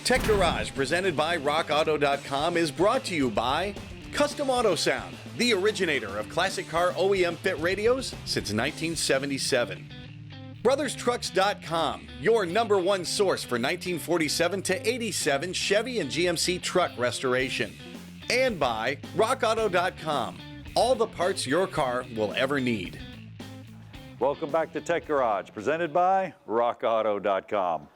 Tech Garage, presented by RockAuto.com, is brought to you by Custom Auto Sound, the originator of classic car OEM fit radios since 1977. BrothersTrucks.com, your #1 source for 1947 to 87 Chevy and GMC truck restoration. And by RockAuto.com, all the parts your car will ever need. Welcome back to Tech Garage, presented by RockAuto.com.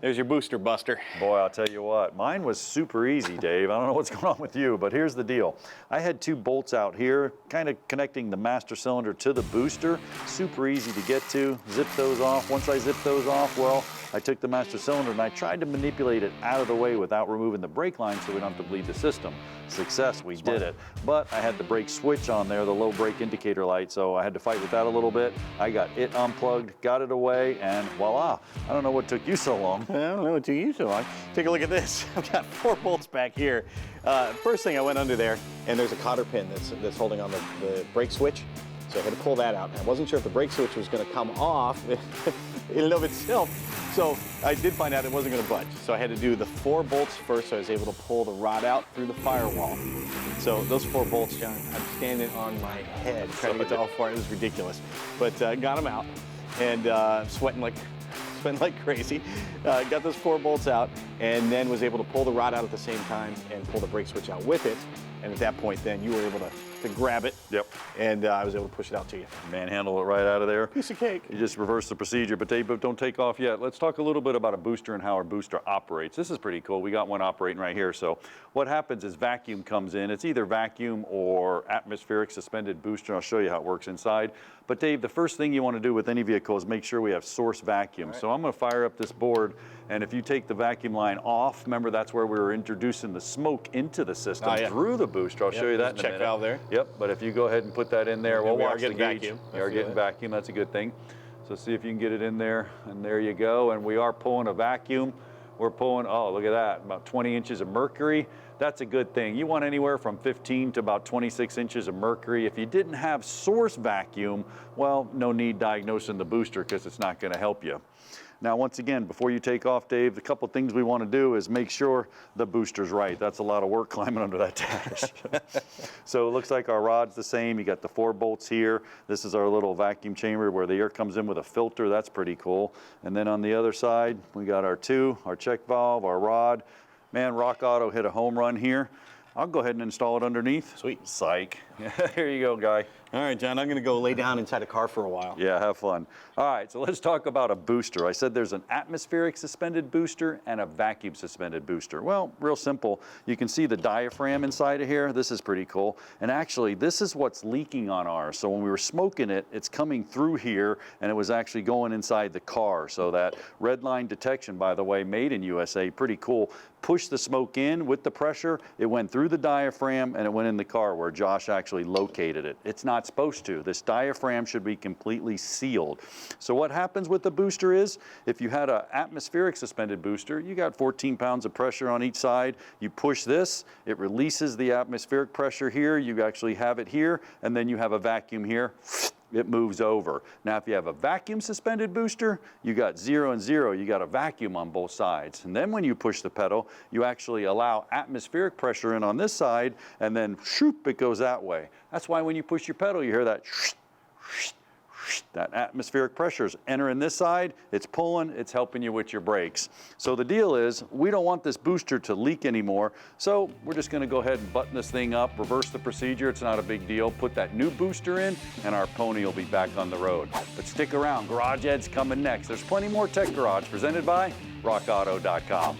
There's your booster, Buster. Boy, I'll tell you what, mine was super easy, Dave. I don't know what's going on with you, but here's the deal. I had 2 bolts out here, kind of connecting the master cylinder to the booster. Super easy to get to, zip those off. Once I zipped those off, well, I took the master cylinder and I tried to manipulate it out of the way without removing the brake line so we don't have to bleed the system. Success, we did it. But I had the brake switch on there, the low brake indicator light, so I had to fight with that a little bit. I got it unplugged, got it away, and voila. I don't know what took you so long. I don't know what took you so long. Take a look at this. I've got 4 bolts back here. First thing, I went under there, and there's a cotter pin that's holding on the brake switch. So I had to pull that out. And I wasn't sure if the brake switch was going to come off in and of itself. So I did find out it wasn't going to budge. So I had to do the 4 bolts first, so I was able to pull the rod out through the firewall. So those 4 bolts, John, I'm standing on my head trying to get to all 4. It was ridiculous. But got them out, and sweating like crazy. Got those 4 bolts out, and then was able to pull the rod out at the same time and pull the brake switch out with it. And at that point, then you were able to grab it. Yep. And I was able to push it out to you. Manhandle it right out of there. Piece of cake. You just reverse the procedure, but Dave, don't take off yet. Let's talk a little bit about a booster and how our booster operates. This is pretty cool. We got one operating right here. So what happens is vacuum comes in. It's either vacuum or atmospheric suspended booster. I'll show you how it works inside. But Dave, the first thing you want to do with any vehicle is make sure we have source vacuum. Right. So I'm going to fire up this board, and if you take the vacuum line off, remember that's where we were introducing the smoke into the system through the booster. I'll show you that in a minute. Check valve there. Yep, but if you go ahead and put that in there, we'll watch the gauge. Vacuum. We are getting vacuum, that's a good thing. So see if you can get it in there, and there you go. And we are pulling a vacuum. We're pulling, oh, look at that, about 20 inches of mercury. That's a good thing. You want anywhere from 15 to about 26 inches of mercury. If you didn't have source vacuum, well, no need diagnosing the booster because it's not going to help you. Now, once again, before you take off, Dave, a couple things we want to do is make sure the booster's right. That's a lot of work climbing under that dash. So it looks like our rod's the same. You got the 4 bolts here. This is our little vacuum chamber where the air comes in with a filter. That's pretty cool. And then on the other side, we got our 2, our check valve, our rod. Man, Rock Auto hit a home run here. I'll go ahead and install it underneath. Sweet. Psych. Here you go, guy. All right, John, I'm going to go lay down inside a car for a while. Yeah, have fun. All right, so let's talk about a booster. I said there's an atmospheric suspended booster and a vacuum suspended booster. Well, real simple. You can see the diaphragm inside of here. This is pretty cool. And actually, this is what's leaking on ours. So when we were smoking it, it's coming through here, and it was actually going inside the car. So that red line detection, by the way, made in USA, pretty cool. Pushed the smoke in with the pressure. It went through the diaphragm, and it went in the car where Josh actually located it. It's not supposed to. This diaphragm should be completely sealed. So what happens with the booster is, if you had an atmospheric suspended booster, you got 14 pounds of pressure on each side. You push this, it releases the atmospheric pressure here. You actually have it here, and then you have a vacuum here. It moves over. Now, if you have a vacuum suspended booster, you got 0 and 0. You got a vacuum on both sides. And then when you push the pedal, you actually allow atmospheric pressure in on this side, and then shoop, it goes that way. That's why when you push your pedal, you hear that that atmospheric pressure is entering this side, it's pulling, it's helping you with your brakes. So the deal is, we don't want this booster to leak anymore, so we're just gonna go ahead and button this thing up, reverse the procedure, it's not a big deal, put that new booster in, and our pony will be back on the road. But stick around, Garage Ed's coming next. There's plenty more Tech Garage presented by RockAuto.com.